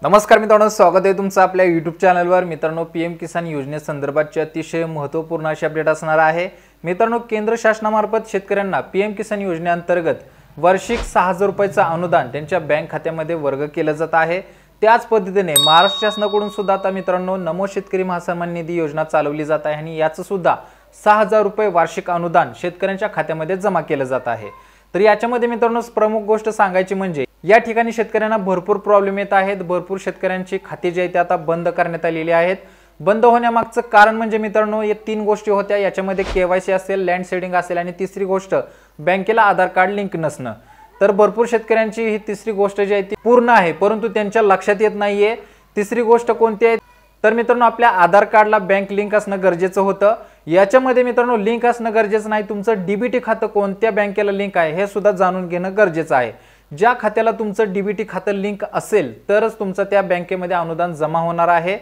नमस्कार मित्रांनो, स्वागत आहे तुमचं आपल्या YouTube चॅनलवर। मित्रांनो, पीएम किसान योजनेसंदर्भातची अतिशय महत्त्वपूर्ण अशी अपडेट असणार आहे। मित्रांनो, केंद्र शासनामार्फत शेतकऱ्यांना पीएम किसान योजनेअंतर्गत वार्षिक 6000 रुपयाचं अनुदान त्यांच्या बँक खात्यामध्ये वर्ग केलं जात आहे। त्याच पद्धतीने महाराष्ट्र शासनाकडून सुद्धा आता मित्रांनो नमो शेतकरी महासन्मान निधी योजना चालवली जात आहे आणि याचं सुद्धा 6000 रुपये वार्षिक अनुदान शेतकऱ्यांच्या खात्यामध्ये जमा केलं जात आहे। तर याच्यामध्ये मित्रांनो प्रमुख गोष्ट सांगायची म्हणजे या ठिकाणी शेतकऱ्यांना भरपूर प्रॉब्लेम येत आहेत। भरपूर शेतकऱ्यांची खाती जी आहेत ते आता बंद करण्यात आलेली आहेत। बंद होण्यामागचं कारण म्हणजे मित्रांनो या तीन गोष्टी होत्या। याच्यामध्ये केवायसी असेल, लँड सेडिंग असेल आणि तिसरी गोष्ट बँकेला आधार कार्ड लिंक नसणं। तर भरपूर शेतकऱ्यांची ही तिसरी गोष्ट जी आहे ती पूर्ण आहे, परंतु त्यांच्या लक्षात येत नाहीये तिसरी गोष्ट कोणती आहे। तर मित्रांनो आपल्या आधार कार्डला बँक लिंक असणं गरजेचं होतं। याच्यामध्ये मित्रांनो लिंक असणं गरजेचं नाही, तुमचं डीबीटी खातं कोणत्या बँकेला लिंक आहे हे सुद्धा जाणून घेणं गरजेचं आहे। ज्या खात्याला तुमचं डीबीटी खातं लिंक असेल तरच तुमचं त्या बँकेमध्ये अनुदान जमा होणार आहे।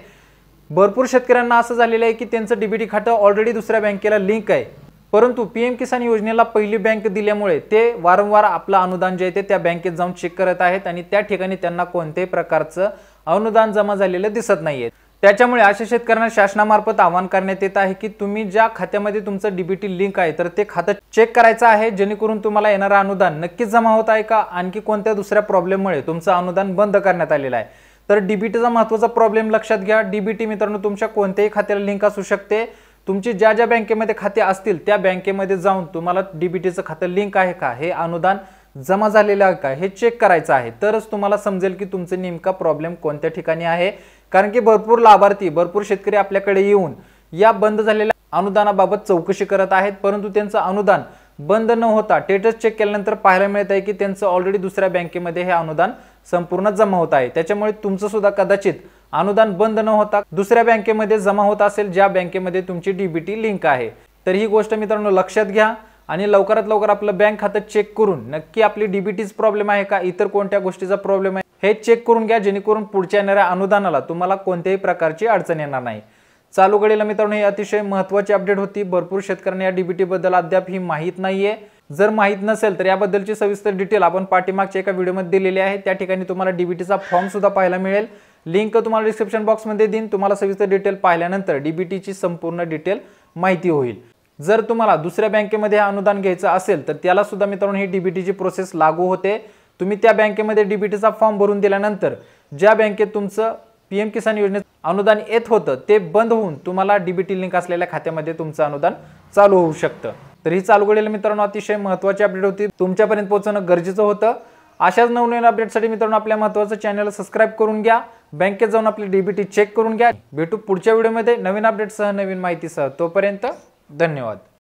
भरपूर शेतकऱ्यांना असं झालेलं आहे की त्यांचं डीबीटी खातं ऑलरेडी दुसऱ्या बँकेला लिंक आहे, परंतु पीएम किसान योजनेला पहिली बँक दिल्यामुळे ते वारंवार आपलं अनुदान जे आहे ते त्या बँकेत जाऊन चेक करत आहेत आणि त्या ठिकाणी त्यांना कोणत्याही प्रकारचं अनुदान जमा झालेलं दिसत नाहीये। त्याच्यामुळे अशा शेतकऱ्यांना शासनामार्फत आवाहन करण्यात येत आहे की तुम्ही ज्या खात्यामध्ये तुमचं डीबीटी लिंक आहे तर ते खातं चेक करायचं आहे, जेणेकरून तुम्हाला येणारं अनुदान नक्कीच जमा होत आहे का, आणखी कोणत्या दुसऱ्या प्रॉब्लेममुळे तुमचं अनुदान बंद करण्यात आलेलं आहे। तर डीबीटीचा महत्त्वाचा प्रॉब्लेम लक्षात घ्या। डीबीटी मित्रांनो तुमच्या कोणत्याही खात्याला लिंक असू शकते। तुमची ज्या ज्या बँकेमध्ये खाते असतील त्या बँकेमध्ये जाऊन तुम्हाला डीबीटीचं खातं लिंक आहे का, हे अनुदान जमा झालेलं आहे का हे चेक करायचं आहे, तरच तुम्हाला समजेल की तुमचं नेमका प्रॉब्लेम कोणत्या ठिकाणी आहे। कारण की भरपूर लाभार्थी, भरपूर शेतकरी आपल्याकडे येऊन या बंद झालेल्या अनुदानाबाबत चौकशी करत आहेत, परंतु त्यांचं अनुदान बंद न होता स्टेटस चेक केल्यानंतर पाहायला मिळत आहे की त्यांचं ऑलरेडी दुसऱ्या बँकेमध्ये हे अनुदान संपूर्ण जमा होत आहे। त्याच्यामुळे तुमचं सुद्धा कदाचित अनुदान बंद न होता दुसऱ्या बँकेमध्ये जमा होत असेल, ज्या बँकेमध्ये तुमची डीबीटी लिंक आहे। तर ही गोष्ट मित्रांनो लक्षात घ्या आणि लवकरात लवकर आपलं बँक खातं चेक करून नक्की आपली डीबीटीच प्रॉब्लेम आहे का, इतर कोणत्या गोष्टीचा प्रॉब्लेम आहे हे चेक करून घ्या, जेणेकरून पुढच्या येणाऱ्या अनुदानाला तुम्हाला कोणत्याही प्रकारची अडचण येणार नाही। चालू घडीला मित्रांनो ही अतिशय महत्त्वाची अपडेट होती। भरपूर शेतकऱ्यांना या डीबीटी बद्दल अद्याप ही माहित नाहीये। जर माहित नसेल तर याबद्दलची सविस्तर डिटेल आपण पाठीमागच्या एका व्हिडिओमध्ये दिलेली आहे। त्या ठिकाणी तुम्हाला डीबीटीचा फॉर्म सुद्धा पाहायला मिळेल, लिंक तुम्हाला डिस्क्रिप्शन बॉक्समध्ये देईन। तुम्हाला सविस्तर डिटेल पाहिल्यानंतर डीबीटीची संपूर्ण डिटेल माहिती होईल। जर तुम्हाला दुसऱ्या बँकेमध्ये अनुदान घ्यायचं असेल तर त्याला सुद्धा मित्रांनो ही डीबीटीची प्रोसेस लागू होते। तुम्ही त्या बँकेमध्ये डीबीटीचा फॉर्म भरून दिल्यानंतर ज्या बँकेत तुमचं पीएम किसान योजनेत अनुदान येत होतं ते बंद होऊन तुम्हाला डीबीटी लिंक असलेल्या खात्यामध्ये तुमचं अनुदान चालू होऊ शकतं। तर ही चालू घडलेली मित्रांनो अतिशय महत्त्वाची अपडेट होती, तुमच्यापर्यंत पोहोचणं गरजेचं होतं। अशाच नवनवीन अपडेटसाठी मित्रांनो आपल्या महत्त्वाचं चॅनल सबस्क्राइब करून घ्या, बँकेत जाऊन आपली डीबीटी चेक करून घ्या। भेटू पुढच्या व्हिडिओमध्ये नवीन अपडेटसह, नवीन माहितीसह। तोपर्यंत धन्यवाद।